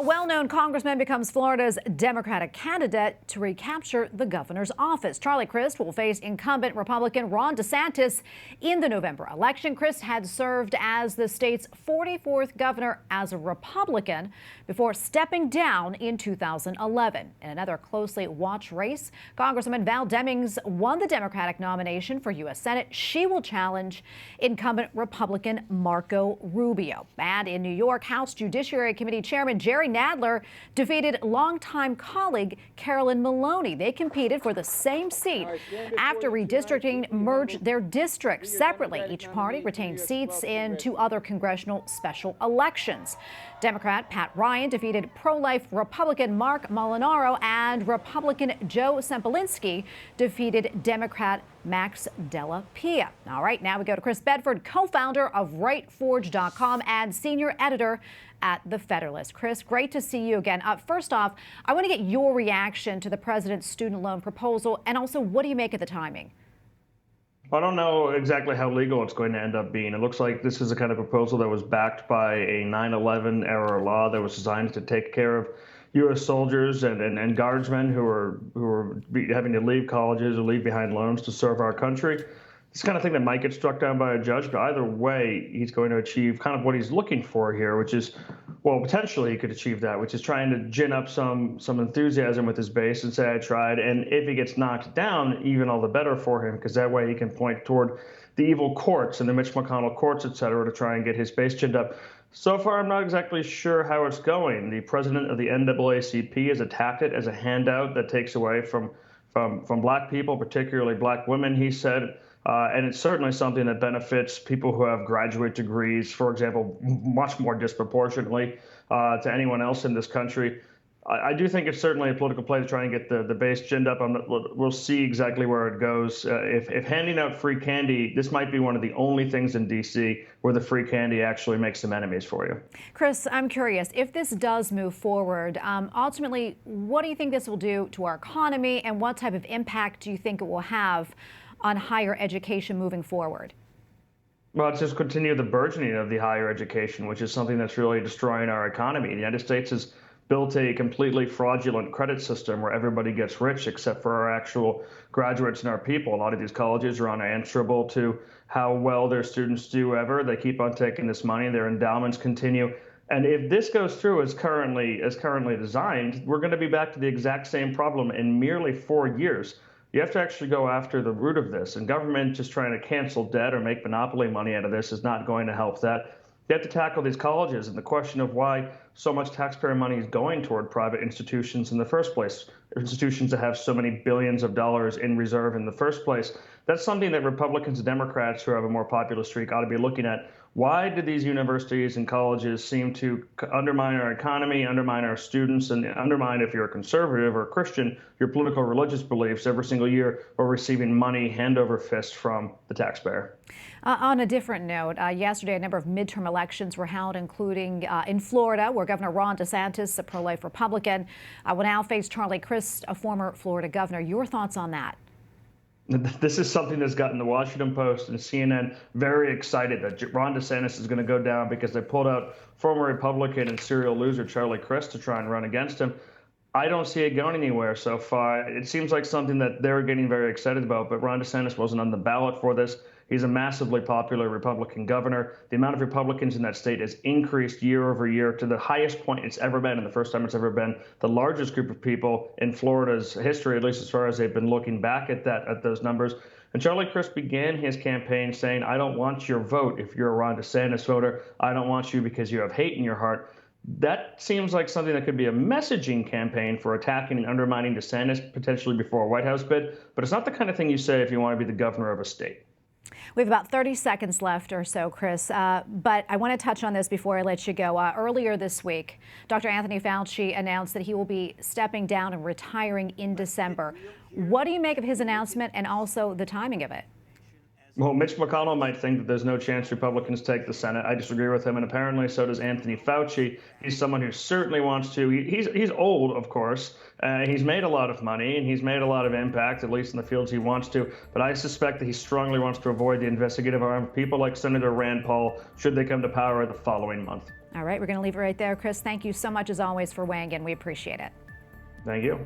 A well-known congressman becomes Florida's Democratic candidate to recapture the governor's office. Charlie Crist will face incumbent Republican Ron DeSantis in the November election. Crist had served as the state's 44th governor as a Republican before stepping down in 2011. In another closely watched race, Congresswoman Val Demings won the Democratic nomination for U.S. Senate. She will challenge incumbent Republican Marco Rubio. And in New York, House Judiciary Committee Chairman Jerry Nadler defeated longtime colleague Carolyn Maloney. They competed for the same seat. After redistricting merged their districts separately, each party retained seats in two other congressional special elections. Democrat Pat Ryan defeated pro-life Republican Marc Molinaro, and Republican Joe Sempolinski defeated Democrat Max Della Pia. All right, now we go to Chris Bedford, co-founder of WriteForge.com and senior editor at the Federalist. Chris, great to see you again. First off, I want to get your reaction to the president's student loan proposal, and also what do you make of the timing? I don't know exactly how legal it's going to end up being. It looks like this is a kind of proposal that was backed by a 9/11 era law that was designed to take care of U.S. soldiers and guardsmen who are having to leave colleges or leave behind loans to serve our country. It's kind of thing that might get struck down by a judge, but either way, he's going to achieve kind of what he's looking for here, which is, well, potentially he could achieve that, which is trying to gin up some enthusiasm with his base and say, I tried. And if he gets knocked down, even all the better for him, because that way he can point toward the evil courts and the Mitch McConnell courts, et cetera, to try and get his base ginned up. So far, I'm not exactly sure how it's going. The president of the NAACP has attacked it as a handout that takes away from black people, particularly black women, he said. And it's certainly something that benefits people who have graduate degrees, for example, much more disproportionately to anyone else in this country. I do think it's certainly a political play to try and get the base ginned up. We'll see exactly where it goes. If handing out free candy, this might be one of the only things in D.C. where the free candy actually makes some enemies for you. Chris, I'm curious, if this does move forward, ultimately, what do you think this will do to our economy, and what type of impact do you think it will have on higher education moving forward? Well, it's just continue the burgeoning of the higher education, which is something that's really destroying our economy. The United States has built a completely fraudulent credit system where everybody gets rich except for our actual graduates and our people. A lot of these colleges are unanswerable to how well their students do ever. They keep on taking this money. Their endowments continue. And if this goes through as currently designed, we're going to be back to the exact same problem in merely 4 years. You have to actually go after the root of this, and government just trying to cancel debt or make monopoly money out of this is not going to help that. You have to tackle these colleges and the question of why so much taxpayer money is going toward private institutions in the first place, institutions that have so many billions of dollars in reserve in the first place. That's something that Republicans and Democrats who have a more populist streak ought to be looking at. Why do these universities and colleges seem to undermine our economy, undermine our students, and undermine, if you're a conservative or a Christian, your political religious beliefs every single year, or receiving money hand over fist from the taxpayer? On a different note, yesterday a number of midterm elections were held, including in Florida, where Governor Ron DeSantis, a pro-life Republican, will now face Charlie Crist, a former Florida governor. Your thoughts on that? This is something that's gotten the Washington Post and CNN very excited that Ron DeSantis is going to go down because they pulled out former Republican and serial loser Charlie Crist to try and run against him. I don't see it going anywhere so far. It seems like something that they're getting very excited about, but Ron DeSantis wasn't on the ballot for this. He's a massively popular Republican governor. The amount of Republicans in that state has increased year over year to the highest point it's ever been, and the first time it's ever been the largest group of people in Florida's history, at least as far as they've been looking back at those numbers. And Charlie Crist began his campaign saying, I don't want your vote if you're a Ron DeSantis voter. I don't want you because you have hate in your heart. That seems like something that could be a messaging campaign for attacking and undermining DeSantis, potentially before a White House bid. But it's not the kind of thing you say if you want to be the governor of a state. We have about 30 seconds left or so, Chris, but I want to touch on this before I let you go. Earlier this week, Dr. Anthony Fauci announced that he will be stepping down and retiring in December. What do you make of his announcement and also the timing of it? Well, Mitch McConnell might think that there's no chance Republicans take the Senate. I disagree with him, and apparently so does Anthony Fauci. He's someone who certainly wants to. He's old, of course. He's made a lot of money, and he's made a lot of impact, at least in the fields he wants to. But I suspect that he strongly wants to avoid the investigative arm of people like Senator Rand Paul, should they come to power the following month. All right, we're going to leave it right there. Crist, thank you so much as always for weighing in. We appreciate it. Thank you.